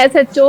SHO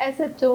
SHO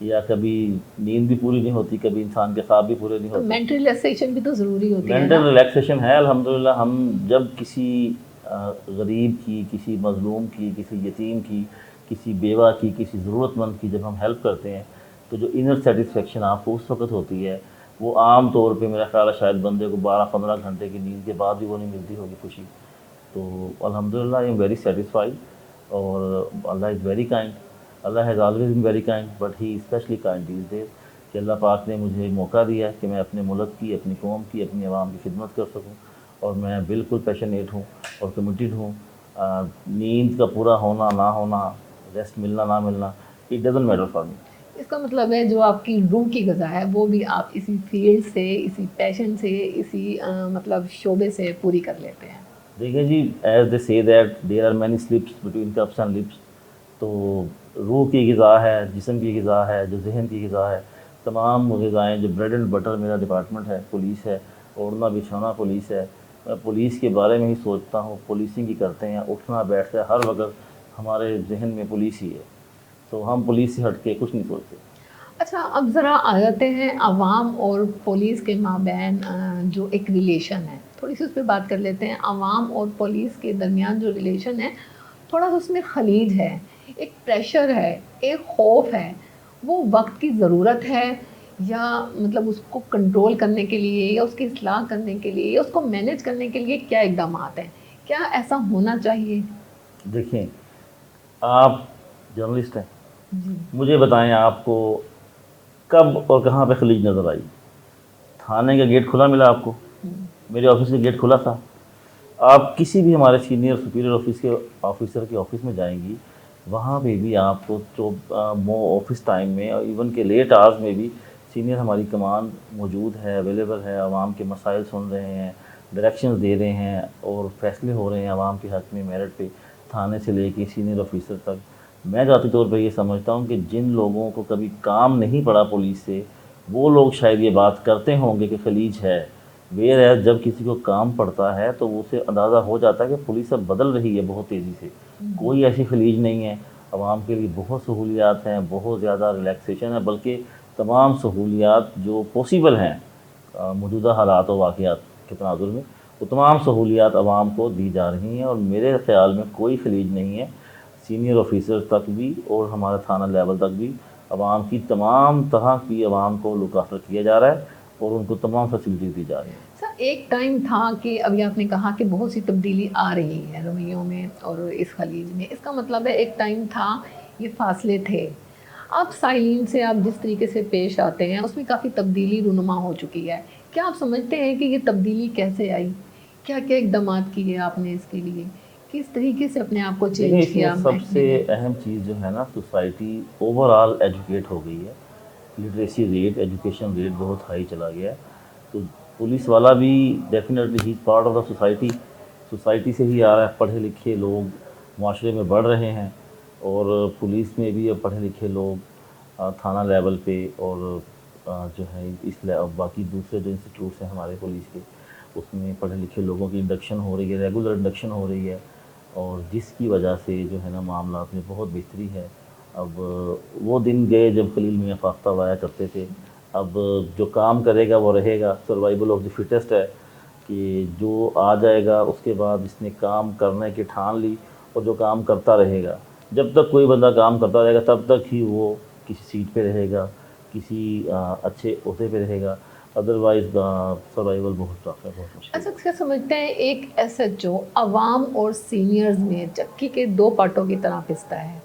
یا کبھی نیند بھی پوری نہیں ہوتی، کبھی انسان کے خواب بھی پورے نہیں تو ہوتے. مینٹل ریلیکسیشن بھی تو ضروری ہوتی ہے مینٹل نا. ریلیکسیشن ہے الحمدللہ. ہم جب کسی غریب کی، کسی مظلوم کی، کسی یتیم کی، کسی بیوہ کی، کسی ضرورت مند کی جب ہم ہیلپ کرتے ہیں تو جو انر سیٹسفیکشن آپ کو اس وقت ہوتی ہے وہ عام طور پہ میرا خیال ہے شاید بندے کو 12-15 گھنٹے کی نیند کے بعد بھی وہ نہیں ملتی ہوگی خوشی. تو الحمدللہ آئی ایم ویری سیٹسفائیڈ. اور Allah is very kind. Allah has always been very kind but he especially kind these days. کہ اللہ پاک نے مجھے موقع دیا کہ میں اپنے ملک کی، اپنی قوم کی، اپنی عوام کی خدمت کر سکوں. اور میں بالکل پیشنیٹ ہوں اور کمیٹیڈ ہوں. نیند کا پورا ہونا نہ ہونا، ریسٹ ملنا نہ ملنا، it doesn't matter for me. اس کا مطلب ہے جو آپ کی روح کی غذا ہے وہ بھی آپ اسی فیلڈ سے، اسی پیشن سے، اسی مطلب شعبے سے پوری کر لیتے ہیں. دیکھیں جی، as they say that there are many slips between cups and lips. تو روح کی غذا ہے، جسم کی غذا ہے، جو ذہن کی غذا ہے، تمام غذائیں جو بریڈ اینڈ بٹر میرا ڈپارٹمنٹ ہے پولیس ہے، اوڑھنا بچھونا پولیس ہے. میں پولیس کے بارے میں ہی سوچتا ہوں، پولیسنگ ہی کرتے ہیں، اٹھنا بیٹھتا ہے ہر وقت ہمارے ذہن میں پولیس ہی ہے. تو ہم پولیس سے ہٹ کے کچھ نہیں سوچتے. اچھا، اب ذرا آ جاتے ہیں عوام اور پولیس کے مابین جو ایک ریلیشن ہے، تھوڑی سی اس پہ بات کر لیتے ہیں. عوام اور پولیس کے درمیان جو ریلیشن ہے تھوڑا سا اس میں خلیج ہے، ایک پریشر ہے، ایک خوف ہے. وہ وقت کی ضرورت ہے یا مطلب اس کو کنٹرول کرنے کے لیے یا اس کی اصلاح کرنے کے لیے یا اس کو مینیج کرنے کے لیے کیا اقدامات ہیں؟ کیا ایسا ہونا چاہیے؟ دیکھیں، آپ جرنلسٹ ہیں، جی. مجھے بتائیں آپ کو کب اور کہاں پہ خلیج نظر آئی؟ تھانے کا گیٹ کھلا ملا آپ کو؟ میرے آفس کا گیٹ کھلا تھا. آپ کسی بھی ہمارے سینئر سپیریئر آفس کے آفیسر کے آفس میں جائیں گی، وہاں پہ بھی آپ کو آفس ٹائم میں اور ایون کہ لیٹ آورز میں بھی سینئر ہماری کمان موجود ہے، اویلیبل ہے، عوام کے مسائل سن رہے ہیں، ڈائریکشنز دے رہے ہیں اور فیصلے ہو رہے ہیں عوام کے حق میں میرٹ پہ، تھانے سے لے کے سینئر آفیسر تک. میں ذاتی طور پہ یہ سمجھتا ہوں کہ جن لوگوں کو کبھی کام نہیں پڑا پولیس سے وہ لوگ شاید یہ بات کرتے ہوں گے کہ خلیج ہے. ویئر ہے جب کسی کو کام پڑتا ہے تو اسے اندازہ ہو جاتا ہے کہ پولیس اب بدل رہی ہے بہت تیزی سے. کوئی ایسی خلیج نہیں ہے. عوام کے لیے بہت سہولیات ہیں، بہت زیادہ ریلیکسیشن ہے، بلکہ تمام سہولیات جو پاسبل ہیں موجودہ حالات و واقعات کے تناظر میں، وہ تمام سہولیات عوام کو دی جا رہی ہیں. اور میرے خیال میں کوئی خلیج نہیں ہے. سینئر آفیسر تک بھی اور ہمارا تھانہ لیول تک بھی عوام کی تمام طرح کی عوام کو لک آفٹر کیا جا رہا ہے اور ان کو تمام فیسلٹیز دی جا رہی ہیں. سر، ایک ٹائم تھا کہ ابھی آپ نے کہا کہ بہت سی تبدیلی آ رہی ہے رویوں میں اور اس خلیج میں. اس کا مطلب ہے ایک ٹائم تھا، یہ فاصلے تھے. اب سائلین سے آپ جس طریقے سے پیش آتے ہیں اس میں کافی تبدیلی رونما ہو چکی ہے. کیا آپ سمجھتے ہیں کہ یہ تبدیلی کیسے آئی؟ کیا کیا اقدامات کیے آپ نے اس کے لیے؟ کس طریقے سے اپنے آپ کو لیکن چینج اس میں کیا؟ سب سے اہم چیز جو ہے نا، سوسائٹی اوور آل ایجوکیٹ ہو گئی ہے. لٹریسی ریٹ، ایجوکیشن ریٹ بہت ہائی چلا گیا ہے. تو پولیس والا بھی definitely he part of the society سے ہی آ رہا ہے. پڑھے لکھے لوگ معاشرے میں بڑھ رہے ہیں اور پولیس میں بھی اب پڑھے لکھے لوگ تھانہ لیول پہ اور جو ہے باقی دوسرے جو انسٹیٹیوٹس ہیں ہمارے پولیس کے، اس میں پڑھے لکھے لوگوں کی انڈکشن ہو رہی ہے، ریگولر انڈکشن ہو رہی ہے. اور جس کی وجہ سے جو ہے نا معاملات میں بہت بہتری ہے. اب وہ دن گئے جب خلیل میاں فاختہ اڑایا کرتے تھے. اب جو کام کرے گا وہ رہے گا. سروائیول آف دی فٹیسٹ ہے کہ جو آ جائے گا اس کے بعد اس نے کام کرنے کی ٹھان لی اور جو کام کرتا رہے گا. جب تک کوئی بندہ کام کرتا رہے گا تب تک ہی وہ کسی سیٹ پہ رہے گا، کسی اچھے عہدے پہ رہے گا. ادروائز سروائیول بہت ٹف ہے، بہت مشکل. اچھا، کیا سمجھتے ہیں ایک ایس ایچ او عوام اور سینئرز میں چکی کے دو پارٹوں کی طرح پستا ہے؟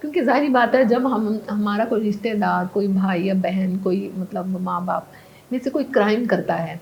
کیونکہ ظاہری بات ہے جب ہمارا کوئی رشتہ دار، کوئی بھائی یا بہن، کوئی مطلب ماں باپ میں سے کوئی کرائم کرتا ہے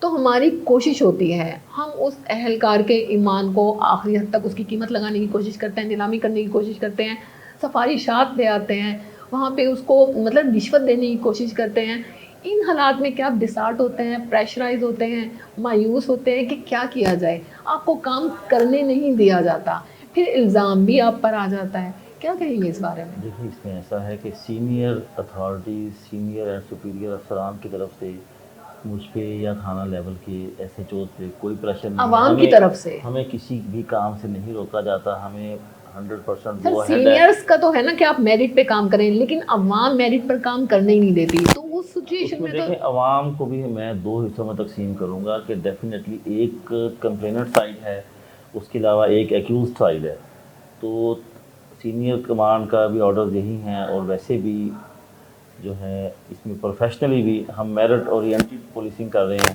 تو ہماری کوشش ہوتی ہے، ہم اس اہلکار کے ایمان کو آخری حد تک اس کی قیمت لگانے کی کوشش کرتے ہیں، نیلامی کرنے کی کوشش کرتے ہیں، سفارشات لے آتے ہیں، وہاں پہ اس کو مطلب رشوت دینے کی کوشش کرتے ہیں. ان حالات میں کیا آپ ڈسارٹ ہوتے ہیں، پریشرائز ہوتے ہیں، مایوس ہوتے ہیں کہ کیا کیا جائے؟ آپ کو کام کرنے نہیں دیا جاتا، پھر الزام بھی آپ پر آ جاتا ہے. کیا کہیں گے اس بارے میں؟ دیکھیے، اس میں ایسا ہے کہ senior authorities, senior and superior افسران کی طرف سے مجھ پہ یا تھانہ لیول کے ایس ایچ اوز پہ کوئی پریشر نہیں ہے. عوام کی طرف سے ہمیں کسی بھی کام سے نہیں روکا جاتا. 100% سر وہ ہے. سینئرس کا تو ہے نا کہ آپ میرٹ پہ کام کریں، لیکن عوام میرٹ پر کام کرنے ہی نہیں دیتی، تو اس اس سچویشن میں میں تو دیکھیں عوام کو بھی میں 2 حصوں میں تقسیم کروں گا کہ ڈیفینیٹلی ایک کمپلیننٹ سائڈ ہے، اس کے علاوہ ایک ایکیوزڈ سائڈ ہے. تو سینئر کمانڈ کا بھی آرڈر یہی ہیں، اور ویسے بھی جو ہے اس میں پروفیشنلی بھی ہم میرٹ اورینٹڈ پولیسنگ کر رہے ہیں.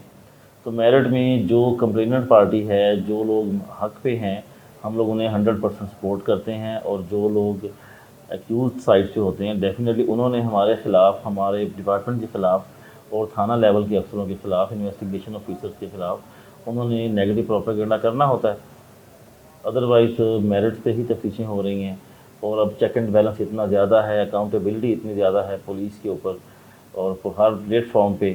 تو میرٹ میں جو کمپلیننٹ پارٹی ہے، جو لوگ حق پہ ہیں، ہم لوگ انہیں 100% سپورٹ کرتے ہیں، اور جو لوگ ایکیوزڈ سائڈ سے ہوتے ہیں ڈیفینیٹلی انہوں نے ہمارے خلاف، ہمارے ڈپارٹمنٹ کے خلاف اور تھانہ لیول کے افسروں کے خلاف، انویسٹیگیشن آفیسرز کے خلاف انہوں نے نیگیٹو پروپیگنڈا کرنا ہوتا ہے. ادروائز میرٹ پہ ہی تفتیشیں ہو رہی ہیں، اور اب چیک اینڈ بیلنس اتنا زیادہ ہے، اکاؤنٹیبلٹی اتنی زیادہ ہے پولیس کے اوپر اور ہر پلیٹ فارم پہ،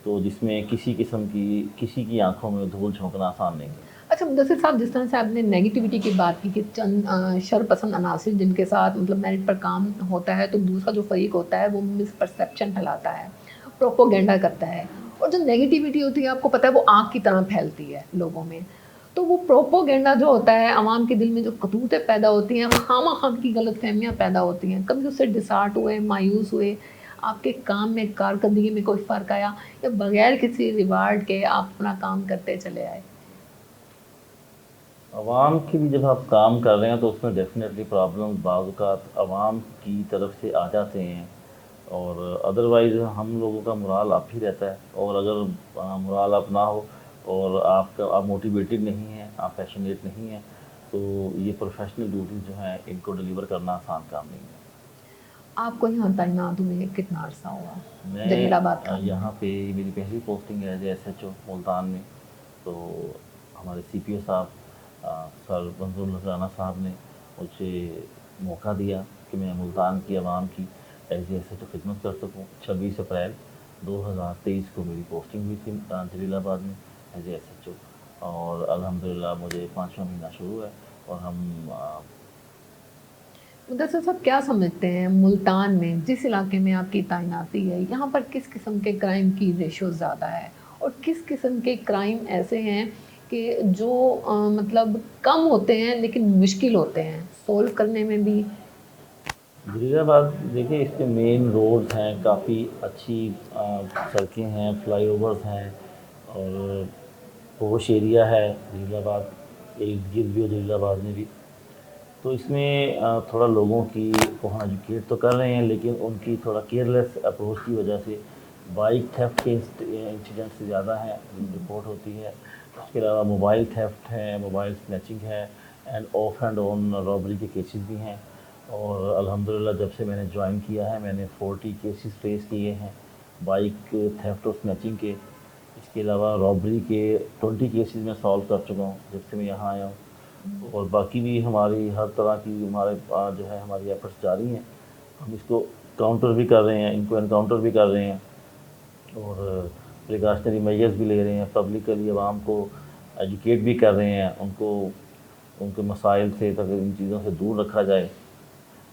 تو جس میں کسی قسم کی کسی کی آنکھوں میں دھول جھونکنا آسان نہیں ہے. اچھا مدثر صاحب، جس طرح سے آپ نے نیگیٹیوٹی کی بات کی کہ چند شر پسند عناصر جن کے ساتھ مطلب میرٹ پر کام ہوتا ہے، تو دوسرا جو فریق ہوتا ہے وہ مس پرسیپشن پھیلاتا ہے، پروپوگینڈا کرتا ہے، اور جو نیگیٹیوٹی ہوتی ہے آپ کو پتہ ہے وہ آگ کی طرح پھیلتی ہے لوگوں میں. تو وہ پروپوگینڈا جو ہوتا ہے، عوام کے دل میں جو قطوطیں پیدا ہوتی ہیں، خواہ کی غلط فہمیاں پیدا ہوتی ہیں، کبھی اس سے ڈسارٹ ہوئے، مایوس ہوئے، آپ کے کام میں، کارکردگی میں کوئی فرق آیا، یا بغیر کسی ریوارڈ کے آپ اپنا کام کرتے چلے آئے؟ عوام کی بھی جب آپ کام کر رہے ہیں تو اس میں ڈیفینیٹلی پرابلم بعض اوقات عوام کی طرف سے آ جاتے ہیں، اور ادروائز ہم لوگوں کا مرال اپ ہی رہتا ہے. اور اگر مرال اپ نہ ہو اور آپ موٹیویٹڈ نہیں ہیں، آپ پیشنیٹ نہیں ہیں، تو یہ پروفیشنل ڈیوٹیز جو ہیں ان کو ڈیلیور کرنا آسان کام نہیں ہے. آپ کو یہاں تعینات ہوئے کتنا عرصہ ہوا جلیل میں آباد کا؟ یہاں پہ میری پہلی پوسٹنگ ہے as S H O Multan میں. تو ہمارے سی پی او صاحب سر منظور اللہ رانا صاحب نے مجھے موقع دیا کہ میں ملتان کی عوام کی ایز ایس ایچ او خدمت کر سکوں. 26 اپریل 2023 کو میری پوسٹنگ ہوئی تھی جلیل آباد میں ایز ایس ایچ او، اور الحمدللہ مجھے 5واں مہینہ شروع ہے. اور ہم مدثر صاحب کیا سمجھتے ہیں ملتان میں، جس علاقے میں آپ کی تعیناتی ہے، یہاں پر کس قسم کے کرائم کی ریشو زیادہ ہے، اور کس قسم کے کرائم ایسے ہیں کہ جو مطلب کم ہوتے ہیں لیکن مشکل ہوتے ہیں سولو کرنے میں بھی؟ جلیل آباد دیکھیے، اس کے مین روڈز ہیں، کافی اچھی سڑکیں ہیں، فلائی اوورز ہیں، اور پوش ایریا ہے جلیل آباد، ایک گرد بھی ہو جلیل آباد میں بھی. تو اس میں تھوڑا لوگوں کی کو ہم ایجوکیٹ تو کر رہے ہیں، لیکن ان کی تھوڑا کیئرلیس اپروچ کی وجہ سے بائک تھیفٹ کے انسیڈنٹس زیادہ ہیں رپورٹ ہوتی ہے. اس کے علاوہ موبائل تھیفٹ ہے، موبائل سنیچنگ ہے، and off and on robbery کے کیسز بھی ہیں. اور الحمدللہ جب سے میں نے جوائن کیا ہے میں نے 40 کیسز فیس کیے ہیں بائک تھیفٹ اور سنیچنگ کے. اس کے علاوہ رابری کے 20 کیسز میں سالو کر چکا ہوں جب سے میں یہاں آیا ہوں. اور باقی بھی ہماری ہر طرح کی ہمارے جو ہے ہماری ایفرٹس جاری ہیں. ہم اس کو کاؤنٹر بھی کر رہے ہیں، ان کو انکاؤنٹر بھی کر رہے ہیں، اور پریکاشنری میجرز بھی لے رہے ہیں. پبلکلی عوام کو ایجوکیٹ بھی کر رہے ہیں، ان کے مسائل سے تاکہ ان چیزوں سے دور رکھا جائے.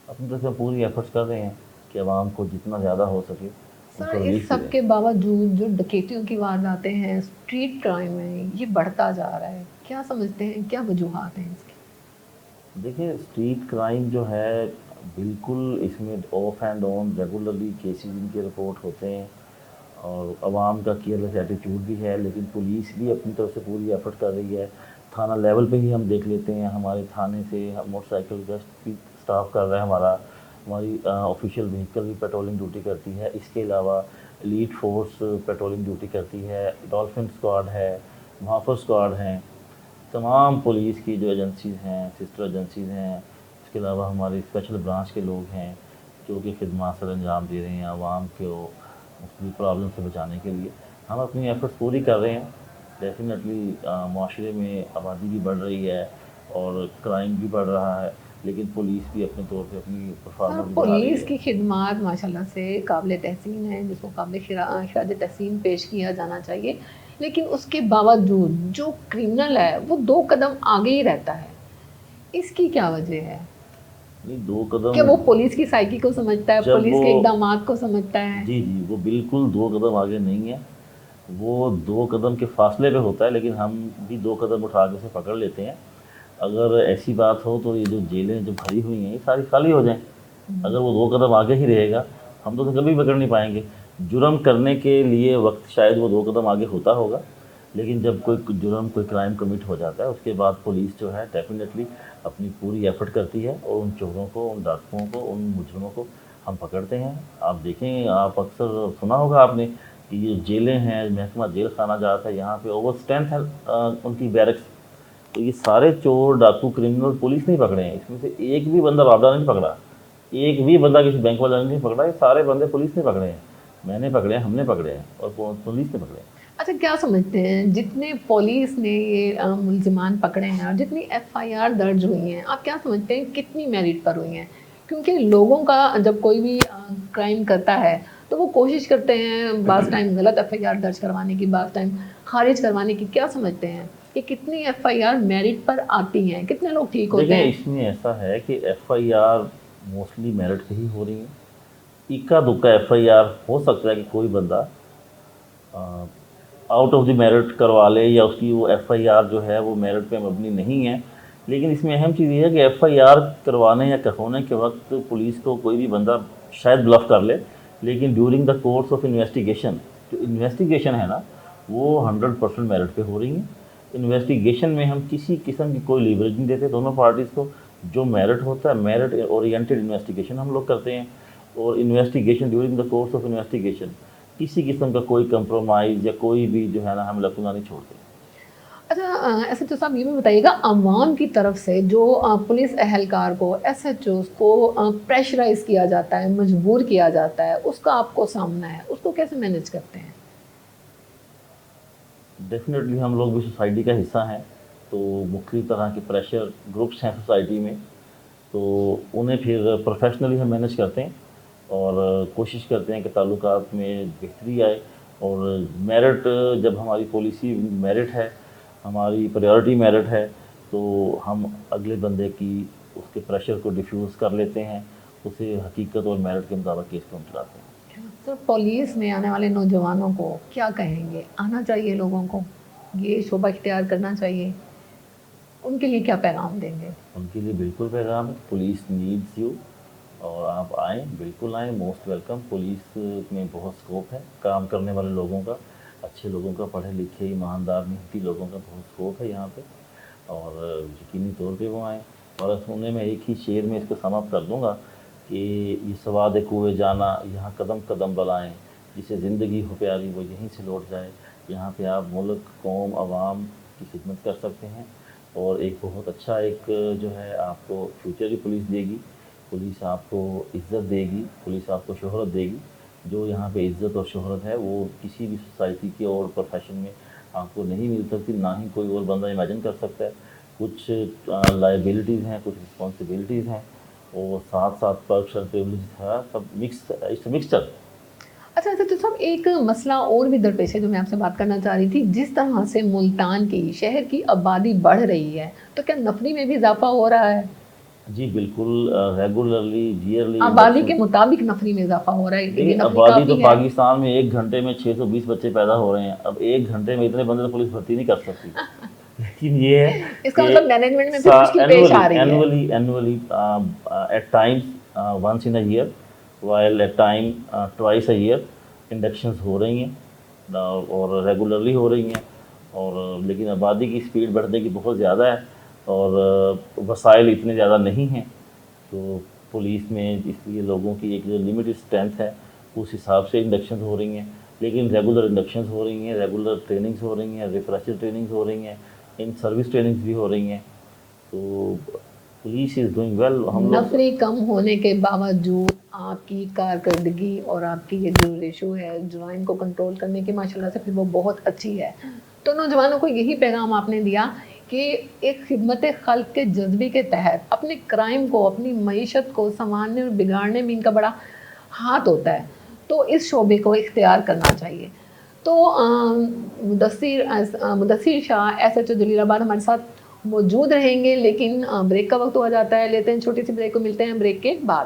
اپنی طرف سے پوری ایفرٹس کر رہے ہیں کہ عوام کو جتنا زیادہ ہو سکے ان سر کو اس ریلیف سب دیں. کے باوجود جو ڈکیتیوں کی وارداتیں ہیں، اسٹریٹ کرائم ہے، یہ بڑھتا جا رہا ہے، کیا سمجھتے ہیں، کیا وجوہات ہیں اس کی؟ دیکھیں اسٹریٹ کرائم جو ہے بالکل اس میں off and on regularly cases ان کے رپورٹ ہوتے ہیں، اور عوام کا کیئرلیس ایٹیٹیوڈ بھی ہے، لیکن پولیس بھی اپنی طرف سے پوری ایفرٹ کر رہی ہے. تھانہ لیول پہ ہی ہم دیکھ لیتے ہیں، ہمارے تھانے سے موٹر سائیکل گشت بھی اسٹاف کر رہا ہے ہماری آفیشیل وہیکل بھی پیٹرولنگ ڈیوٹی کرتی ہے. اس کے علاوہ ایلیٹ فورس پیٹرولنگ ڈیوٹی کرتی ہے، ڈولفن اسکواڈ ہے، محافظ اسکواڈ ہیں. تمام پولیس کی جو ایجنسیز ہیں، سسٹر ایجنسیز ہیں، اس کے علاوہ ہماری اسپیشل برانچ کے لوگ ہیں جو کہ خدمات سر انجام دے رہے ہیں عوام کو مختلف پرابلم سے بچانے کے لیے. ہم اپنی ایفرٹس پوری کر رہے ہیں. ڈیفینیٹلی معاشرے میں آبادی بھی بڑھ رہی ہے اور کرائم بھی بڑھ رہا ہے، لیکن پولیس بھی اپنے طور پہ اپنی پرفارمنس بڑھا رہی پولیس ہے. کی خدمات ماشاءاللہ سے قابل تحسین ہیں، جس کو قابل خراج تحسین پیش کیا جانا چاہیے، لیکن اس کے باوجود جو کرمنل ہے وہ 2 قدم آگے ہی رہتا ہے. اس کی کیا وجہ ہے؟ نہیں، 2 قدم کہ وہ پولیس کی سائیکی کو سمجھتا ہے، جب پولیس وہ کے اقدامات کو سمجھتا ہے؟ جی وہ بالکل 2 قدم آگے نہیں ہے، وہ 2 قدم کے فاصلے پہ ہوتا ہے، لیکن ہم بھی 2 قدم اٹھا کے اسے پکڑ لیتے ہیں. اگر ایسی بات ہو تو یہ جو جیلیں جو بھری ہوئی ہیں یہ ساری خالی ہو جائیں. اگر وہ 2 قدم آگے ہی رہے گا ہم تو اسے کبھی پکڑ نہیں پائیں گے. جرم کرنے کے لیے وقت شاید وہ 2 قدم آگے ہوتا ہوگا، لیکن جب کوئی جرم کوئی کرائم کمٹ ہو جاتا ہے اس کے بعد پولیس جو ہے ڈیفینیٹلی اپنی پوری ایفرٹ کرتی ہے اور ان چوروں کو، ان ڈاکوؤں کو، ان مجرموں کو ہم پکڑتے ہیں. آپ دیکھیں، آپ اکثر سنا ہوگا آپ نے کہ یہ جیلیں ہیں، محکمہ جیل خانہ جات ہے، یہاں پہ اوور اسٹرینتھ ہے ان کی بیرکس. تو یہ سارے چور ڈاکو کرمنل پولیس نہیں پکڑے ہیں، اس میں سے ایک بھی بندہ رابطہ نہیں پکڑا، ایک بھی بندہ کسی بینک والا نے نہیں پکڑا. یہ سارے بندے پولیس نے پکڑے ہیں، میں نے پکڑے ہیں، ہم نے پکڑے ہیں اور پولیس نے پکڑے ہیں. اچھا، کیا سمجھتے ہیں جتنے پولیس نے یہ ملزمان پکڑے ہیں اور جتنی FIR درج ہوئی ہیں، آپ کیا سمجھتے ہیں کتنی میرٹ پر ہوئی ہیں؟ کیونکہ لوگوں کا جب کوئی بھی کرائم کرتا ہے تو وہ کوشش کرتے ہیں بعض ٹائم غلط FIR درج کروانے کی، بعض ٹائم خارج کروانے کی. کیا سمجھتے ہیں کہ کتنی FIR میرٹ پر آتی ہیں، کتنے لوگ ٹھیک ہوتے دیکھیں، ہیں؟ اس میں ایسا ہے کہ FIR موسٹلی میرٹ پہ ہی ہو رہی ہیں. اکا دکا FIR ہو سکتا ہے کہ کوئی بندہ آؤٹ آف دی میرٹ کروا لے یا اس کی وہ FIR جو ہے وہ میرٹ پہ مبنی نہیں ہے. لیکن اس میں اہم چیز یہ ہے کہ FIR کروانے یا ہونے کے وقت پولیس کو کوئی بھی بندہ شاید بلف کر لے، لیکن during the course of investigation جو انویسٹیگیشن ہے نا وہ 100% میرٹ پہ ہو رہی ہیں. انویسٹیگیشن میں ہم کسی قسم کی کوئی لیوریج نہیں دیتے دونوں پارٹیز کو. جو میرٹ ہوتا ہے میرٹ اورینٹیڈ انویسٹیگیشن ہم لوگ کرتے ہیں، اور investigation during the course of investigation کسی قسم کا کوئی کمپرومائز یا کوئی بھی جو ہے نا ہم لکونہ نہیں چھوڑتے. اچھا، SHO صاحب یہ بھی بتائیے گا، عوام کی طرف سے جو پولیس اہلکار کو، SHOs کو پریشرائز کیا جاتا ہے، مجبور کیا جاتا ہے، اس کا آپ کو سامنا ہے، اس کو کیسے مینیج کرتے ہیں؟ ڈیفینیٹلی ہم لوگ بھی سوسائٹی کا حصہ ہیں، تو مختلف طرح کے پریشر گروپس ہیں سوسائٹی میں، تو انہیں پھر پروفیشنلی ہم مینیج کرتے ہیں اور کوشش کرتے ہیں کہ تعلقات میں بہتری آئے. اور میرٹ جب ہماری پالیسی میرٹ ہے، ہماری پریورٹی میرٹ ہے، تو ہم اگلے بندے کی اس کے پریشر کو ڈیفیوز کر لیتے ہیں، اسے حقیقت اور میرٹ کے مطابق کیس کو ہم چلاتے ہیں. تو پولیس میں آنے والے نوجوانوں کو کیا کہیں گے؟ آنا چاہیے لوگوں کو، یہ شعبہ اختیار کرنا چاہیے، ان کے لیے کیا پیغام دیں گے؟ ان کے لیے بالکل پیغام ہے، پولیس نیڈس یو، اور آپ آئیں، بالکل آئیں، موسٹ ویلکم. پولیس میں بہت اسکوپ ہے کام کرنے والے لوگوں کا، اچھے لوگوں کا، پڑھے لکھے ایماندار محنتی لوگوں کا بہت اسکوپ ہے یہاں پہ، اور یقینی طور پہ وہ آئیں. اور انہیں میں ایک ہی شعر میں اس کو سم اپ کر دوں گا کہ یہ سواد کوئے جانا یہاں قدم قدم بلائیں، جسے زندگی ہو پیاری وہ یہیں سے لوٹ جائے. یہاں پہ آپ ملک، قوم، عوام کی خدمت کر سکتے ہیں، اور ایک بہت اچھا ایک جو ہے آپ کو فیوچر بھی پولیس دے گی. پولیس آپ کو عزت دے گی، پولیس آپ کو شہرت دے گی. جو یہاں پہ عزت اور شہرت ہے وہ کسی بھی سوسائٹی کے اور پروفیشن میں آپ کو نہیں مل سکتی، نہ ہی کوئی اور بندہ امیجن کر سکتا ہے. کچھ لائبلٹیز ہیں، کچھ رسپانسبلٹیز ہیں، اور ساتھ ساتھ پرکس اینڈ پریولیجز ہے، سب مکس مکسچر. اچھا تو صاحب ایک مسئلہ اور بھی درپیش ہے جو میں آپ سے بات کرنا چاہ رہی تھی. جس طرح سے ملتان کی شہر کی آبادی بڑھ رہی ہے تو کیا نفری میں بھی اضافہ ہو رہا ہے؟ جی بالکل، ریگولرلی جیئرلی آبادی کے مطابق نفری میں اضافہ ہو رہا ہے، یہ دیکھیے نفری آبادی تو کافی ہے؟ پاکستان میں 1 گھنٹے میں 620 بچے پیدا ہو رہے ہیں. اب 1 گھنٹے میں اتنے بندے تو پولیس بھرتی نہیں کر سکتی. لیکن یہ ہے اس کا کہ مطلب مینجمنٹ میں پھر مشکل پیش آ رہی ہے. Annually at times once in a year, while at time twice a year inductions ہو رہی ہیں اور ریگولرلی ہو رہی ہیں. اور لیکن آبادی کی اسپیڈ بڑھنے کی بہت زیادہ ہے، اور وسائل اتنے زیادہ نہیں ہیں، تو پولیس میں اس لیے لوگوں کی ایک جو لمیٹڈ اسٹرینتھ ہے اس حساب سے انڈکشنز ہو رہی ہیں. لیکن ریگولر انڈکشنز ہو رہی ہیں، ریگولر ٹریننگز ہو رہی ہیں، ریفریشر ٹریننگز ہو رہی ہیں، ان سروس ٹریننگز بھی ہو رہی ہیں. تو پولیس از ڈوئنگ ویل. ہم لوگ نفری کم ہونے کے باوجود آپ کی کارکردگی اور آپ کی یہ جو ریشو ہے جرائم کو کنٹرول کرنے کی ماشاءاللہ سے پھر وہ بہت اچھی ہے. تو نوجوانوں کو یہی پیغام آپ نے دیا کہ ایک خدمت خلق کے جذبے کے تحت اپنے کرائم کو، اپنی معیشت کو سنوارنے اور بگاڑنے میں ان کا بڑا ہاتھ ہوتا ہے، تو اس شعبے کو اختیار کرنا چاہیے. تو مدثر شاہ SHO جلیل آباد ہمارے ساتھ موجود رہیں گے، لیکن بریک کا وقت ہو جاتا ہے. لیتے ہیں چھوٹی سی بریک کو، ملتے ہیں بریک کے بعد.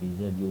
BZU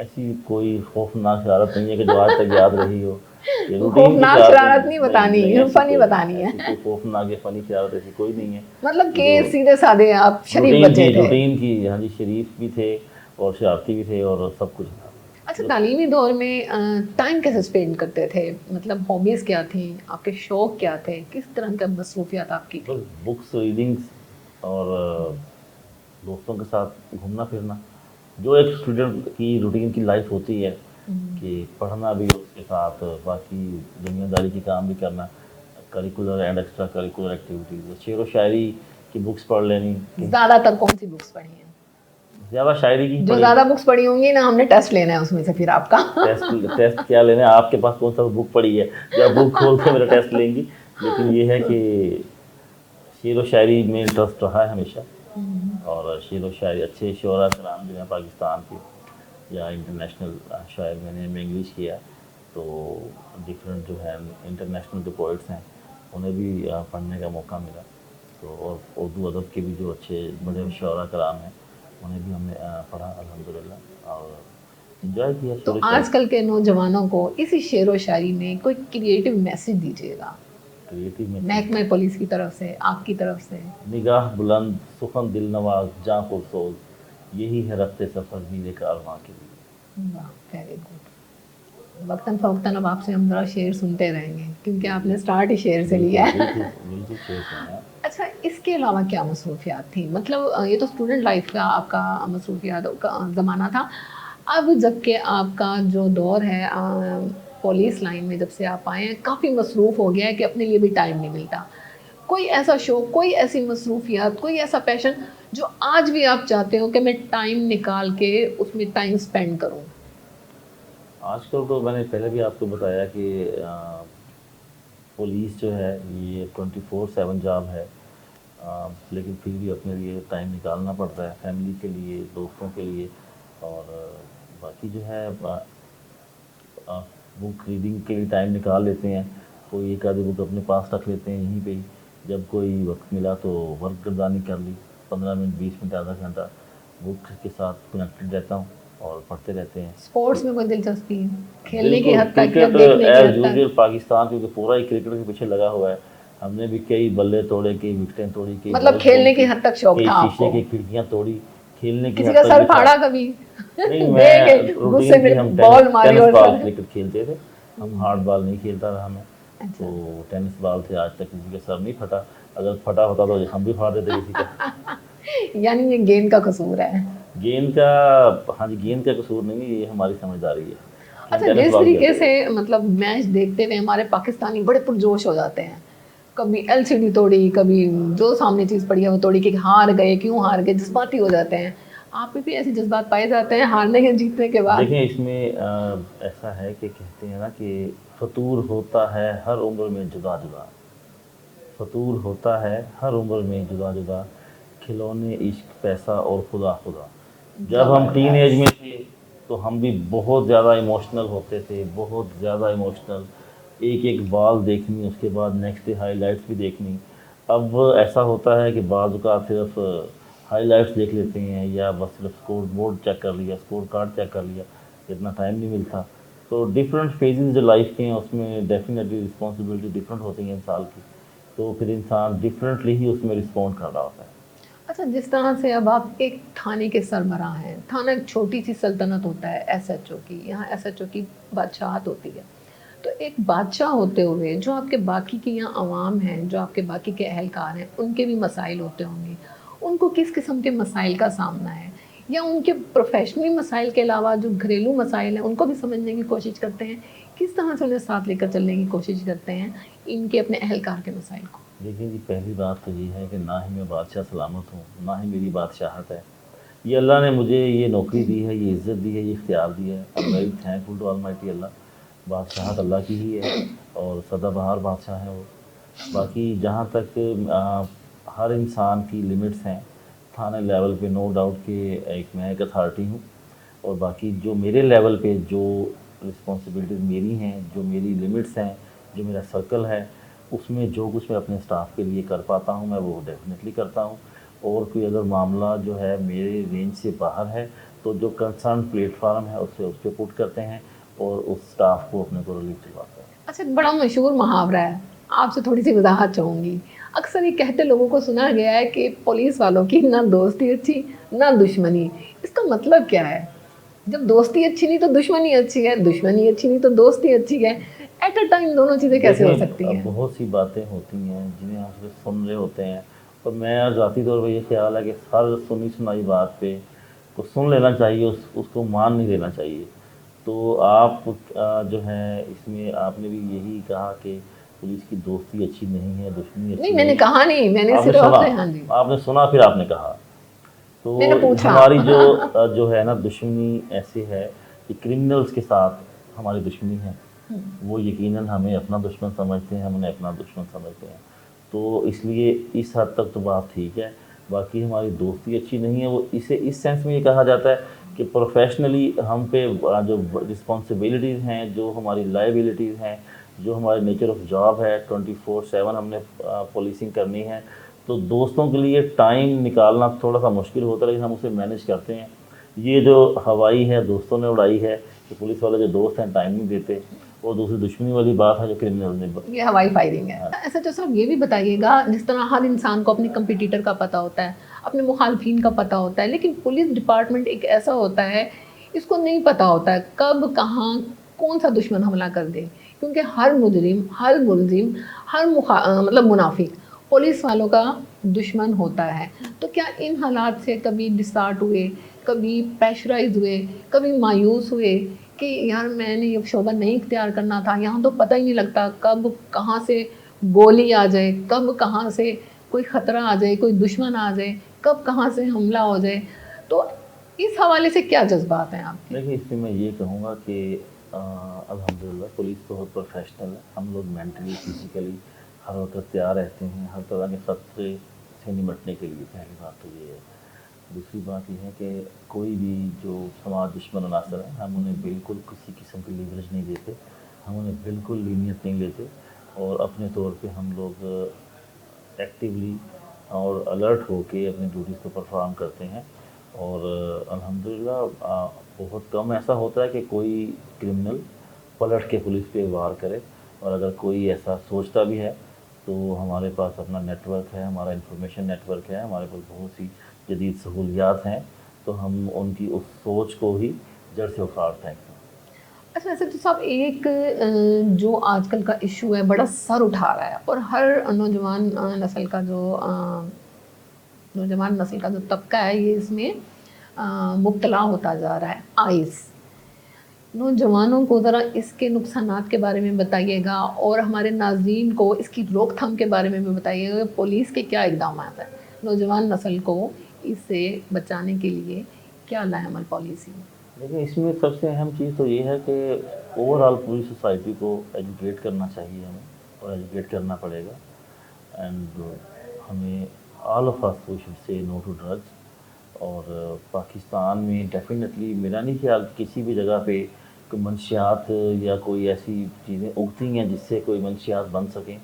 ایسی کوئی خوفناک شرارت نہیں ہے کہ جو آج تک یاد رہی ہو. یہ routine کی خوفناک شرارت نہیں بتانی، ایسی فنی کوئی- بتانی ہے. ایسی کوئی خوفناک یا فنی شرارت ایسی کوئی نہیں ہے. مطلب کہ سیدھے سادے آپ شریف بچے تھے. روٹین کی، ہاں جی، شریف بھی تھے اور شرارتی بھی تھے اور سب کچھ تھا. اچھا، تعلیمی دور میں ٹائم کیسے اسپینڈ کرتے تھے؟ مطلب ہابیز کیا تھیں آپ کے، شوق کیا تھے، کس طرح کا مصروفیات آپ کی تھی؟ بس بکس ریڈنگس اور دوستوں کے ساتھ گھومنا پھرنا، جو ایک اسٹوڈنٹ کی روٹین کی لائف ہوتی ہے کہ پڑھنا بھی اس کے ساتھ باقی دنیا داری کے کام بھی کرنا، curricular and extra curricular activities. شعر و شاعری کی بکس پڑھ لینی. زیادہ تر کون سی بکس پڑھی ہیں؟ زیادہ شاعری کی جو زیادہ بکس پڑھی ہوں گی نا، ہم نے ٹیسٹ لینا ہے اس میں سے پھر آپ کا. ٹیسٹ کیا لینا ہے؟ آپ کے پاس کون سا بک پڑھی ہے جو آپ بک کھول کے میرا ٹیسٹ لیں گی؟ لیکن یہ ہے کہ شعر و شاعری میں انٹرسٹ رہا ہے ہمیشہ، اور شعر و شاعری اچھے شعراء کرام جو ہیں پاکستان کے یا انٹرنیشنل شاعر، میں نے انگلش کیا تو ڈفرینٹ جو ہے انٹرنیشنل جو پوئٹس ہیں انہیں بھی پڑھنے کا موقع ملا. تو اور اردو ادب کے بھی جو اچھے بڑے شعراء کرام ہیں انہیں بھی ہم نے پڑھا الحمدللہ اور انجوائے کیا. تو آج کل کے نوجوانوں کو اسی شعر و شاعری میں کوئی کریٹو میسج دیجیے گا، کریٹو میں محکمہ پولیس کی طرف سے، آپ کی طرف سے. نگاہ بلند، سخن دل نواز، جاں پرسوز، یہی ہے رخت سفر میرے کارواں کے لیے. واہ، ویری گڈ. وقتاً فوقتاً اب آپ سے ہم ذرا شعر سنتے رہیں گے کیونکہ آپ نے سٹارٹ ہی شعر سے لیا ہے. بالکل شعر سنا ہے. اچھا، اس کے علاوہ کیا مصروفیات تھیں؟ مطلب یہ تو اسٹوڈنٹ لائف کا آپ کا مصروفیات کا زمانہ تھا. اب جب کہ آپ کا جو دور ہے پولیس لائن میں، جب سے آپ آئے ہیں، کافی مصروف ہو گیا ہے کہ اپنے لیے بھی ٹائم نہیں ملتا. کوئی ایسا شوق، کوئی ایسی مصروفیات، کوئی ایسا پیشن جو آج بھی آپ چاہتے ہو کہ میں ٹائم نکال کے اس میں ٹائم اسپینڈ کروں؟ آج کل تو میں نے پہلے بھی آپ کو بتایا کہ پولیس جو ہے یہ 24/7 جاب ہے، لیکن پھر بھی اپنے لیے ٹائم نکالنا پڑتا ہے، فیملی کے لیے، دوستوں کے لیے. اور باقی جو ہے بک ریڈنگ کے لیے ٹائم نکال لیتے ہیں. کوئی ایک آدھی بک اپنے پاس رکھ لیتے ہیں یہیں پہ ہی، جب کوئی وقت ملا تو ورک گردانی کر لی، 15 منٹ 20 منٹ آدھا گھنٹہ بک کے ساتھ کنیکٹڈ رہتا ہوں اور پڑھتے رہتے ہیں. اسپورٹس میں کوئی دلچسپی ہے؟ کھیلنے کی بالکل، حد تک یا کرکٹ دیکھنے کی ایز حد تک؟ یوزول پاکستان کیونکہ پورا ہی کرکٹ کے پیچھے لگا ہوا ہے. ہم نے بھی کئی بلے توڑے، کئی وکٹیں توڑی، کئی مطلب کھیلنے کی حد تک شوق کئی تھا آپ شیشے کو؟ کی کھڑکیاں توڑی. کھیلنے کی کسی حد کا تک سر بھی تھا. پھاڑا کبھی؟ نہیں، دے کے میں غصے میں ہم بال ماری ٹینس اور بال سر. کرکٹ کھیلتے تھے ہم. ہارڈ بال نہیں کھیلتا رہا میں. اچھا. تو ٹینس بال سے آج تک کسی کا سر نہیں پھٹا. اگر پھٹا ہوتا تو ہم بھی پھاڑ دیتے کسی کا. یعنی یہ گیند کا قصور ہے. گیند کا، ہاں جی، گیند کا قصور نہیں ہے، یہ ہماری سمجھداری ہے. اچھا، جس طریقے سے مطلب میچ دیکھتے ہوئے ہمارے پاکستانی بڑے پرجوش ہو جاتے ہیں، کبھی LCD توڑی، کبھی جو سامنے چیز پڑی ہے وہ توڑی کہ ہار گئے، کیوں ہار گئے، جذباتی ہو جاتے ہیں. آپ میں بھی ایسے جذبات پائے جاتے ہیں ہارنے یا جیتنے کے بعد؟ دیکھیں، اس میں ایسا ہے کہ کہتے ہیں نا کہ فطور ہوتا ہے ہر عمر میں جدا جدا، فطور ہوتا ہے ہر عمر میں جدا جدا، کھلونے عشق پیسہ اور خدا خدا. جب ہم ٹین ایج میں تھے تو ہم بھی بہت زیادہ ایموشنل ہوتے تھے، بہت زیادہ ایموشنل. ایک ایک بال دیکھنی، اس کے بعد نیکسٹ ڈے ہائی لائٹس بھی دیکھنی. اب ایسا ہوتا ہے کہ بعض اوقات صرف ہائی لائٹس دیکھ لیتے ہیں یا بس صرف اسکور بورڈ چیک کر لیا، اسکور کارڈ چیک کر لیا، اتنا ٹائم نہیں ملتا. تو ڈفرینٹ فیزز جو لائف کے ہیں اس میں ڈیفینیٹلی رسپانسبلٹی ڈفرینٹ ہوتی ہیں انسان کی، تو پھر انسان ڈفرینٹلی ہی اس میں رسپونڈ کر رہا ہوتا ہے. اچھا، جس طرح سے اب آپ ایک تھانے کے سربراہ ہیں، تھانہ ایک چھوٹی سی سلطنت ہوتا ہے SHO کی، یہاں SHO کی بادشاہت ہوتی ہے. تو ایک بادشاہ ہوتے ہوئے جو آپ کے باقی کے یہاں عوام ہیں، جو آپ کے باقی کے اہلکار ہیں، ان کے بھی مسائل ہوتے ہوں گے. ان کو کس قسم کے مسائل کا سامنا ہے، یا ان کے پروفیشنلی مسائل کے علاوہ جو گھریلو مسائل ہیں ان کو بھی سمجھنے کی کوشش کرتے ہیں؟ کس طرح سے انہیں ساتھ لے کر چلنے کی کوشش کرتے ہیں ان کے اپنے اہلکار کے مسائل کو؟ دیکھیں جی، پہلی بات تو یہ ہے کہ نہ ہی میں بادشاہ سلامت ہوں، نہ ہی میری بادشاہت ہے. یہ اللہ نے مجھے یہ نوکری دی ہے، یہ عزت دی ہے، یہ اختیار دی ہے. I'm very thankful to Almighty اللہ. بادشاہت اللہ کی ہی ہے اور سدا بہار بادشاہ ہے وہ. باقی جہاں تک ہر انسان کی لمٹس ہیں، تھانے لیول پہ نو ڈاؤٹ کہ میں ایک اتھارٹی ہوں، اور باقی جو میرے لیول پہ جو رسپانسبلٹیز میری ہیں، جو میری لمٹس ہیں، جو میرا سرکل ہے، اس میں جو کچھ میں اپنے اسٹاف کے لیے کر پاتا ہوں میں وہ ڈیفینیٹلی کرتا ہوں. اور کوئی اگر معاملہ جو ہے میرے رینج سے باہر ہے تو جو کنسرن پلیٹ فارم ہے اس پہ پٹ کرتے ہیں اور اس سٹاف کو اپنے کو ریلیف دلواتے ہیں۔ اچھا، بڑا مشہور محاورہ ہے، آپ سے تھوڑی سی وضاحت چاہوں گی۔ اکثر یہ کہتے لوگوں کو سنا گیا ہے کہ پولیس والوں کی نہ دوستی اچھی نہ دشمنی، اس کا مطلب کیا ہے؟ جب دوستی اچھی نہیں تو دشمنی اچھی ہے، دشمنی اچھی نہیں تو دوستی اچھی ہے، ایٹ اے ٹائم دونوں چیزیں کیسے ہو سکتی ہیں؟ بہت سی باتیں ہوتی ہیں جنہیں ہم صرف سن رہے ہوتے ہیں، اور میں ذاتی طور پہ یہ خیال ہے کہ ہر سنی سنائی بات پہ کو سن لینا چاہیے، اس کو مان نہیں لینا چاہیے۔ تو آپ جو ہے اس میں آپ نے بھی یہی کہا کہ پولیس کی دوستی اچھی نہیں ہے، دشمنی اچھی نہیں، میں نے کہا نہیں، میں نے صرف ہاں جی، آپ نے سنا پھر آپ نے کہا۔ تو میں نے پوچھا۔ ہماری جو ہے نا دشمنی ایسی ہے کہ کرمنلز کے ساتھ ہماری دشمنی ہے، وہ یقیناً ہمیں اپنا دشمن سمجھتے ہیں، ہم انہیں اپنا دشمن سمجھتے ہیں، تو اس لیے اس حد تک تو بات ٹھیک ہے۔ باقی ہماری دوستی اچھی نہیں ہے، وہ اسے اس سینس میں یہ کہا جاتا ہے کہ پروفیشنلی ہم پہ جو رسپانسبلٹیز ہیں، جو ہماری لائبلٹیز ہیں، جو ہمارے نیچر آف جاب ہے، 24/7 ہم نے پولیسنگ کرنی ہے، تو دوستوں کے لیے ٹائم نکالنا تھوڑا سا مشکل ہوتا ہے، لیکن ہم اسے مینیج کرتے ہیں۔ یہ جو ہوائی ہے دوستوں نے اڑائی ہے کہ پولیس والے جو دوست ہیں ٹائم نہیں دیتے، اور دوسری دشمنی والی بات ہے جو کرمنل نے یہ ہوائی فائرنگ ہے۔ ایسا جو صاحب یہ بھی بتائیے گا، جس طرح ہر انسان کو اپنے کمپٹیٹر کا پتہ ہوتا ہے، اپنے مخالفین کا پتہ ہوتا ہے، لیکن پولیس ڈپارٹمنٹ ایک ایسا ہوتا ہے اس کو نہیں پتہ ہوتا ہے کب کہاں کون سا دشمن حملہ کر دے، کیونکہ ہر مجرم، ہر ملزم، ہر مطلب منافق پولیس والوں کا دشمن ہوتا ہے۔ تو کیا ان حالات سے کبھی ڈسارٹ ہوئے، کبھی پریشرائز ہوئے، کبھی مایوس ہوئے کہ یار میں نے یہ شعبہ نہیں اختیار کرنا تھا، یہاں تو پتہ ہی نہیں لگتا کب کہاں سے گولی آ جائے، کب کہاں سے کوئی خطرہ آ جائے، کوئی دشمن آ جائے، کب کہاں سے حملہ ہو جائے، تو اس حوالے سے کیا جذبات ہیں آپ کے؟ دیکھیے اس میں یہ کہوں گا کہ الحمدللہ پولیس بہت پروفیشنل ہے، ہم لوگ مینٹلی فزیکلی ہر وقت تیار رہتے ہیں ہر طرح کے خطرے سے نمٹنے کے لیے۔ پہلی بات تو یہ ہے۔ دوسری بات یہ ہے کہ کوئی بھی جو سماج دشمن عناصر ہیں ہم انہیں بالکل کسی قسم کی لیوریج نہیں دیتے، ہم انہیں بالکل لینیت نہیں لیتے، اور اپنے طور پہ ہم لوگ ایکٹیولی اور الرٹ ہو کے اپنی ڈیوٹیز کو پرفارم کرتے ہیں، اور الحمدللہ بہت کم ایسا ہوتا ہے کہ کوئی کرمنل پلٹ کے پولیس پہ وار کرے، اور اگر کوئی ایسا سوچتا بھی ہے تو ہمارے پاس اپنا نیٹ ورک ہے، ہمارا انفارمیشن نیٹ ورک ہے، ہمارے پاس بہت سی جدید سہولیات ہیں، تو ہم ان کی اس سوچ کو ہی جڑ سے اکھاڑ پھینکتے ہیں۔ اچھا، ویسے تو صاحب ایک جو آج کل کا ایشو ہے بڑا سر اٹھا رہا ہے، اور ہر نوجوان نسل کا جو طبقہ ہے یہ اس میں مبتلا ہوتا جا رہا ہے، آئس۔ نوجوانوں کو ذرا اس کے نقصانات کے بارے میں بتائیے گا، اور ہمارے ناظرین کو اس کی روک تھام کے بارے میں بھی بتائیے گا، پولیس کے کیا اقدامات ہیں نوجوان نسل کو اس سے بچانے کے لیے، کیا لائے عمل پالیسی؟ لیکن اس میں سب سے اہم چیز تو یہ ہے کہ اوور آل پوری سوسائٹی کو ایجوکیٹ کرنا چاہیے ہمیں، اور ایجوکیٹ کرنا پڑے گا، اینڈ ہمیں all of us we should say know to drugs. اور پاکستان میں ڈیفینیٹلی میرا نہیں خیال کسی بھی جگہ پہ کوئی منشیات یا کوئی ایسی چیزیں اگتی ہیں جس سے کوئی منشیات بن سکیں،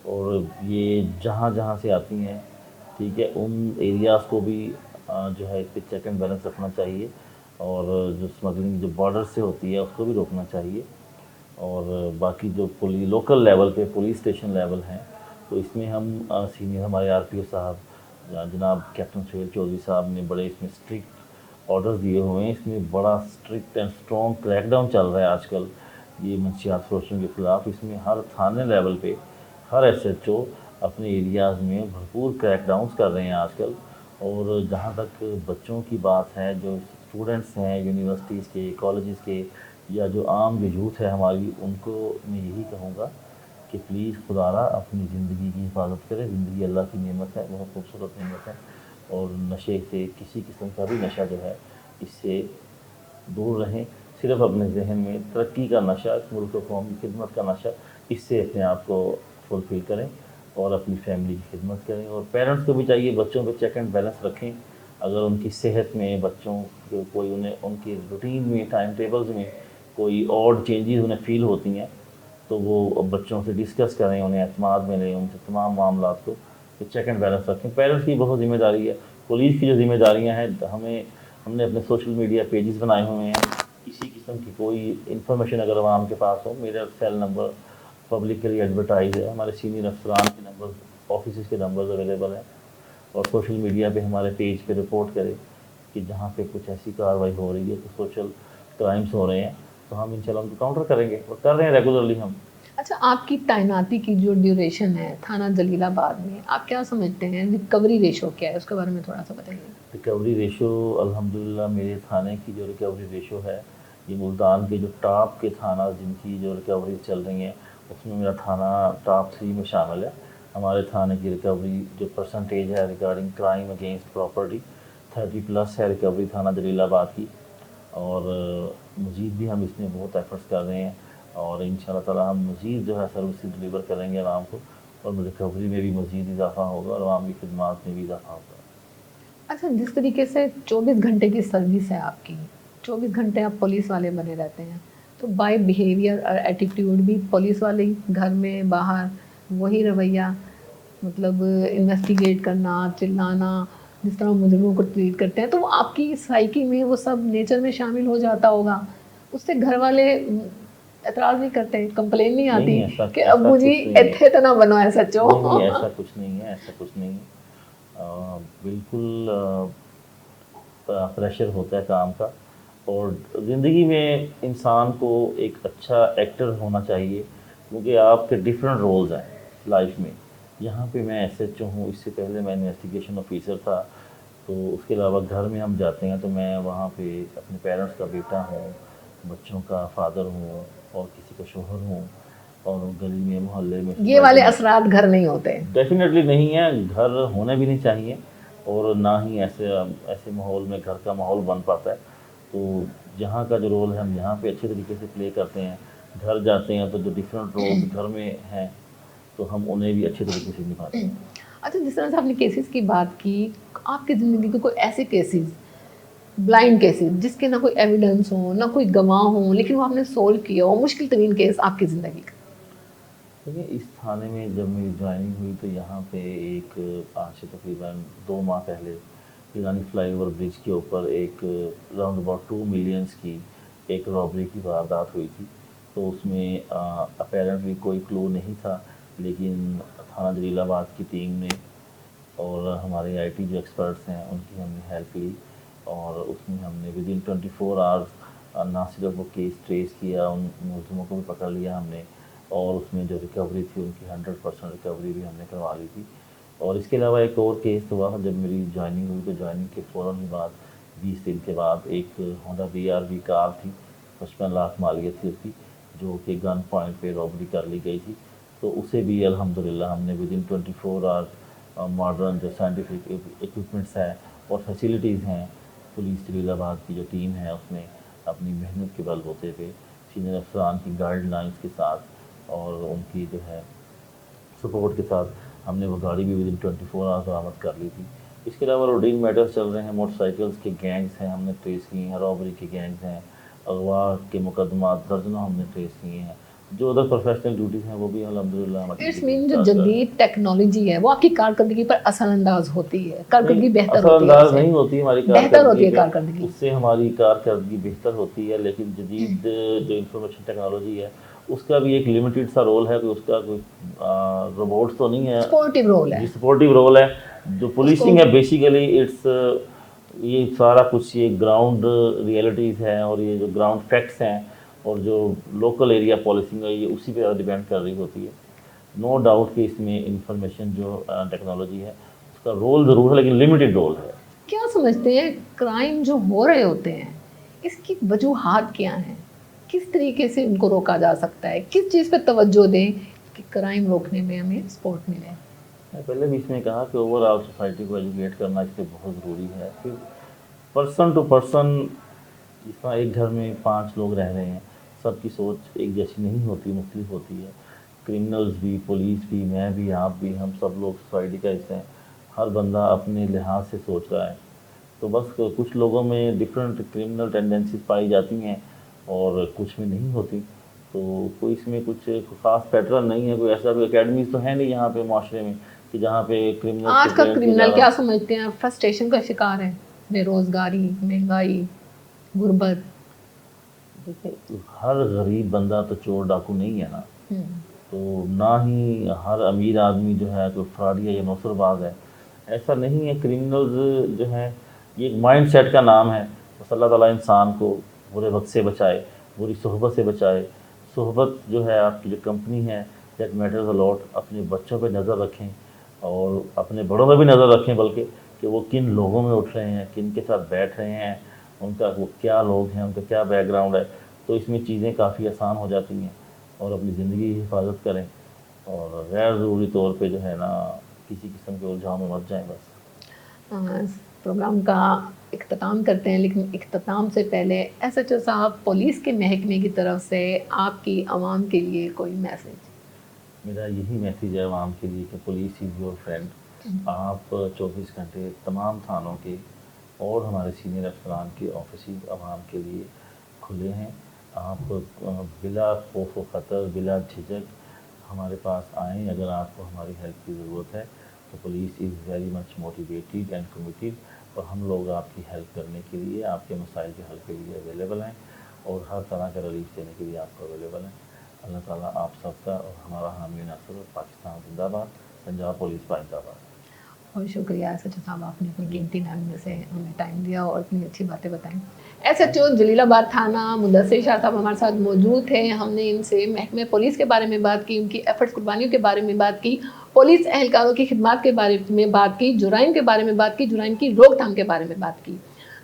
اور یہ جہاں جہاں سے آتی ہیں ٹھیک ہے ان ایریاز کو بھی جو ہے اس پہ چیک اینڈ بیلنس رکھنا چاہیے، اور جو اسمگلنگ جو بارڈر سے ہوتی ہے اس کو بھی روکنا چاہیے، اور باقی جو لوکل لیول پہ پولیس اسٹیشن لیول ہیں تو اس میں ہم سینئر ہمارے آر پی او صاحب جناب کیپٹن سہیل چودھری صاحب نے بڑے اس میں اسٹرکٹ آرڈرز دیے ہوئے ہیں، اس میں بڑا strict and strong crackdown چل رہا ہے آج کل یہ منشیات فروشوں کے خلاف۔ اس میں ہر تھانے لیول پہ ہر ایس ایچ او اپنے ایریاز میں بھرپور کریک ڈاؤنس کر رہے ہیں آج کل۔ اور جہاں تک بچوں کی بات ہے، جو اسٹوڈنٹس ہیں یونیورسٹیز کے، کالجز کے، یا جو عام جو یوتھ ہے ہماری، ان کو میں یہی کہوں گا کہ پلیز خدا را اپنی زندگی کی حفاظت کرے۔ زندگی اللہ کی نعمت ہے، بہت خوبصورت نعمت ہے، اور نشے سے کسی قسم کا بھی نشہ جو ہے اس سے دور رہیں۔ صرف اپنے ذہن میں ترقی کا نشہ، ملک و قوم کی خدمت کا نشہ، اس سے اپنے آپ کو فلفل کریں اور اپنی فیملی کی خدمت کریں۔ اور پیرنٹس کو بھی چاہیے بچوں پہ چیک اینڈ بیلنس رکھیں، اگر ان کی صحت میں بچوں کو کوئی ان کی روٹین میں ٹائم ٹیبلز میں کوئی آڈ چینجز انہیں فیل ہوتی ہیں تو وہ بچوں سے ڈسکس کریں، انہیں اعتماد میں لیں، ان سے تمام معاملات کو چیک اینڈ بیلنس رکھیں۔ پیرنٹس کی بہت ذمہ داری ہے، پولیس کی جو ذمہ داریاں ہیں ہمیں ہم نے اپنے سوشل میڈیا پیجز بنائے ہوئے ہیں. کسی قسم کی کوئی انفارمیشن اگر عوام کے پاس ہو, میرا سیل نمبر پبلکلی ایڈورٹائز ہے, ہمارے سینئر افسران کے نمبر, آفیسز کے نمبرز اویلیبل ہیں, اور سوشل میڈیا پہ ہمارے پیج پہ رپورٹ کرے کہ جہاں پہ کچھ ایسی کارروائی ہو رہی ہے, تو سوشل کرائمس ہو رہے ہیں, تو ہم انشاءاللہ ان کو کاؤنٹر کریں گے, اور کر رہے ہیں ریگولرلی ہم. اچھا, آپ کی تعیناتی کی جو ڈیوریشن ہے تھانہ جلیل آباد میں, آپ کیا سمجھتے ہیں ریکوری ریشو کیا ہے, اس کے بارے میں تھوڑا سا بتائیے. ریکوری ریشو الحمدللہ میرے تھانے کی جو ریکوری ریشو ہے, یہ ملتان کے جو ٹاپ کے تھانہ جن کی جو ریکوریز چل رہی ہیں اس میں میرا تھانہ ٹاپ 3 میں شامل ہے. ہمارے تھانے کی ریکوری جو پرسنٹیج ہے ریگارڈنگ کرائم اگینسٹ پراپرٹی 30+ ہے ریکوری تھانہ جلیل آباد کی, اور مزید بھی ہم اس میں بہت ایفرٹس کر رہے ہیں, اور ان شاء اللہ تعالیٰ ہم مزید جو ہے سروسز ڈلیور کریں گے عوام کو, اور ریکوری میں بھی مزید اضافہ ہوگا اور عوام کی خدمات میں بھی اضافہ ہوگا. اچھا, جس طریقے سے 24 گھنٹے کی سروس ہے آپ کی, 24 گھنٹے آپ پولیس والے بنے رہتے ہیں, تو بائی بیہیویئر اور ایٹیٹیوڈ بھی پولیس والے ہی, گھر میں باہر وہی رویہ, مطلب انویسٹیگیٹ کرنا, چلانا, جس طرح مجرموں کو ٹریٹ کرتے ہیں, تو وہ آپ کی سائیکی میں وہ سب نیچر میں شامل ہو جاتا ہوگا. اس سے گھر والے اعتراض نہیں کرتے, کمپلین نہیں آتی کہ ابو جی ایتھے تو نہ بنو ایسا چو؟ نہیں, ایسا کچھ نہیں ہے, ایسا کچھ نہیں ہے. بالکل پریشر ہوتا ہے کام کا, اور زندگی میں انسان کو ایک اچھا ایکٹر ہونا چاہیے, کیونکہ آپ کے ڈفرینٹ رولز ہیں لائف میں. یہاں پہ میں ایس ایچ او ہوں, اس سے پہلے میں انویسٹیگیشن آفیسر تھا, تو اس کے علاوہ گھر میں ہم جاتے ہیں تو میں وہاں پہ اپنے پیرنٹس کا بیٹا ہوں, بچوں کا فادر ہوں, اور کسی کا شوہر ہوں, اور گلی میں محلے میں یہ والے اثرات گھر نہیں ہوتے. ڈیفینیٹلی نہیں ہے, گھر ہونے بھی نہیں چاہیے, اور نہ ہی ایسے ماحول میں گھر کا ماحول بن پاتا ہے. تو جہاں کا جو رول ہے ہم یہاں پہ اچھے طریقے سے پلے کرتے ہیں. گھر جاتے ہیں تو جو ڈفرینٹ رولز گھر میں ہیں تو ہم انہیں بھی اچھے طریقے سے نبھاتے ہیں. اچھا, جس طرح سے آپ نے کیسز کی بات کی, آپ کی زندگی کے کوئی ایسے کیسز, بلائنڈ کیسز جس کے نہ کوئی ایویڈنس ہو, نہ کوئی گواہ ہوں, لیکن وہ آپ نے سولو کیا ہو, مشکل ترین کیس آپ کی زندگی کا؟ دیکھیے, اس تھانے میں جب میری جوائننگ ہوئی تو یہاں پہ ایک آج سے تقریباً 2 ماہ پہلے ایرانی فلائی اوور برج کے اوپر ایک راؤنڈ اباؤٹ 2 ملینس کی ایک رابری کی واردات ہوئی تھی. تو اس میں اپیرنٹلی کوئی کلو نہیں تھا, لیکن تھانہ جلیل آباد کی ٹیم نے اور ہمارے آئی ٹی جو ایکسپرٹس ہیں ان کی ہم نے ہیلپ لی, اور اس میں ہم نے ودن 24 آورس نہ صرف وہ کیس ٹریس کیا, ان ملزموں کو بھی پکڑ لیا ہم نے, اور اس میں جو ریکوری تھی ان کی 100% ریکوری بھی ہم نے کروا لی تھی. اور اس کے علاوہ ایک اور کیس ہوا جب میری جوائننگ ہوئی, تو جوائننگ کے فوراً ہی بعد 20 دن کے بعد ایک ہونڈا BRV کار تھی, 55 لاکھ مالیت تھی اس کی, جو کہ گن پوائنٹ پہ رابری کر لی گئی تھی. تو اسے بھی الحمدللہ ہم نے ودن 24 آورس ماڈرن جو سائنٹیفک ایکوپمنٹس ہیں اور فیسیلیٹیز ہیں, پولیس جلیل آباد کی جو ٹیم ہے اس نے اپنی محنت کے بل بوتے پہ سینئر افسران کی گائیڈ لائنس کے ساتھ اور ان کی جو ہے سپورٹ کے ساتھ ہم نے وہ گاڑی بھی ودن 24 آورس برآمد کر لی تھی. اس کے علاوہ روٹین میٹرز چل رہے ہیں, موٹر سائیکلز کے گینگز ہیں ہم نے ٹریس کی ہیں, رابری کے گینگز ہیں, اغوا کے مقدمات درجنوں ہم نے ٹریس کیے ہیں. جو ادر پروفیشنل ڈیوٹیز ہیں وہ بھی الحمدللہ اٹس مین جو جدید ٹیکنالوجی ہے وہ آپ کی کارکردگی پر اثر انداز ہوتی ہے, کارکردگی بہتر اثر ہوتی ہے, انداز نہیں ہوتی ہماری بہتر ہوتی ہے کارکردگی, کارکردگی. اس سے ہماری کارکردگی بہتر ہوتی ہے. لیکن جدید جو انفارمیشن ٹیکنالوجی ہے اس کا بھی ایک لمیٹڈ سا رول ہے, کہ اس کا کوئی روبوٹس تو نہیں ہے, سپورٹیو رول ہے, سپورٹیو رول ہے. جو پولیسنگ ہے بیسیکلی اٹس یہ سارا کچھ یہ گراؤنڈ ریئلٹیز ہیں, اور یہ جو گراؤنڈ فیکٹس ہیں, اور جو لوکل ایریا پالیسنگ ہے یہ اسی پہ ڈیپینڈ کر رہی ہوتی ہے. نو ڈاؤٹ کہ اس میں انفارمیشن جو ٹیکنالوجی ہے اس کا رول ضرور ہے, لیکن لمیٹڈ رول ہے. کیا سمجھتے ہیں کرائم جو ہو رہے ہوتے ہیں اس کی وجوہات کیا ہیں, کس طریقے سے ان کو روکا جا سکتا ہے, کس چیز پہ توجہ دیں کہ کرائم روکنے میں ہمیں سپورٹ ملے؟ میں پہلے بھی اس میں کہا کہ اوور آل سوسائٹی کو ایجوکیٹ کرنا اس پہ بہت ضروری ہے. پھر پرسن ٹو پرسن, جس طرح ایک گھر میں 5 لوگ رہ رہے ہیں, سب کی سوچ ایک جیسی نہیں ہوتی, مختلف ہوتی ہے. کرمنلز بھی, پولیس بھی, میں بھی, آپ بھی, ہم سب لوگ سوسائٹی کا حصہ ہیں. ہر بندہ اپنے لحاظ سے سوچ رہا ہے. تو بس کچھ لوگوں میں ڈفرینٹ کرمنل ٹینڈنسیز پائی جاتی ہیں اور کچھ میں نہیں ہوتی. تو کوئی اس میں کچھ خاص پیٹرن نہیں ہے, کوئی ایسا کوئی اکیڈمیز تو ہے نہیں یہاں پہ معاشرے میں کہ جہاں پہ کرمنل. آج کا کرمنل کیا سمجھتے ہیں فرسٹریشن کا شکار ہے, بے روزگاری، مہنگائی، غربت. دیکھیں ہر غریب بندہ تو چور ڈاکو نہیں ہے نا، تو نہ ہی ہر امیر آدمی جو ہے کوئی فراڈی یا نوسر باز ہے، ایسا نہیں ہے. کرمنلز جو ہیں یہ ایک مائنڈ سیٹ کا نام ہے. بس اللہ تعالیٰ انسان کو برے وقت سے بچائے، بری صحبت سے بچائے. صحبت جو ہے آپ کی جو کمپنی ہے دیٹ میٹرز الاٹ. اپنے بچوں پہ نظر رکھیں اور اپنے بڑوں پہ بھی نظر رکھیں، بلکہ کہ وہ کن لوگوں میں اٹھ رہے ہیں، کن کے ساتھ بیٹھ رہے ہیں، ان کا وہ کیا لوگ ہیں، ان کا کیا بیک گراؤنڈ ہے. تو اس میں چیزیں کافی آسان ہو جاتی ہیں. اور اپنی زندگی کی حفاظت کریں اور غیر ضروری طور پہ جو ہے نا کسی قسم کے الجھاؤ میں مت جائیں. بس پروگرام کا اختتام کرتے ہیں، لیکن اختتام سے پہلے ایس ایچ او صاحب پولیس کے محکمے کی طرف سے آپ کی عوام کے لیے کوئی میسیج؟ میرا یہی میسیج ہے عوام کے لیے کہ پولیس از یور فرینڈ. آپ 24 گھنٹے تمام تھانوں کے اور ہمارے سینئر افسران کے آفیسز عوام کے لیے کھلے ہیں. آپ بلا خوف و خطر، بلا جھجک ہمارے پاس آئیں. اگر آپ کو ہماری ہیلپ کی ضرورت ہے تو police is very much motivated and committed, اور ہم لوگ آپ کی ہیلپ کرنے کے لیے، آپ کے مسائل کے حل کے لیے اویلیبل ہیں، اور ہر طرح کا ریلیف دینے کے لیے آپ کو اویلیبل ہیں. اللہ تعالیٰ آپ سب کا اور ہمارا حامی ناصر. پاکستان زندہ باد، پنجاب پولیس زندہ باد. بہت شکریہ ایس ایچ او صاحب، آپ نے اپنی قیمتی ٹائم میں سے ہمیں ٹائم دیا اور اتنی اچھی باتیں بتائیں. ایس ایچ او جلیل آباد تھانہ مدثر شاہ صاحب ہمارے ساتھ موجود تھے. ہم نے ان سے محکمہ پولیس کے بارے میں بات کی، ان کی ایفرٹس قربانیوں کے بارے میں بات کی، پولیس اہلکاروں کی خدمات کے بارے میں بات کی، جرائم کے بارے میں بات کی، جرائم کی روک تھام کے بارے میں بات کی.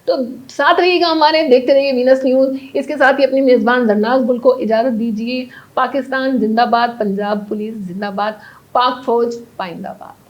تو ساتھ رہیے گا ہمارے، دیکھتے رہیے وینس نیوز. اس کے ساتھ ہی اپنی میزبان زرناز گل کو اجازت دیجیے. پاکستان زندہ باد، پنجاب پولیس زندہ باد، پاک فوج پائندہ باد.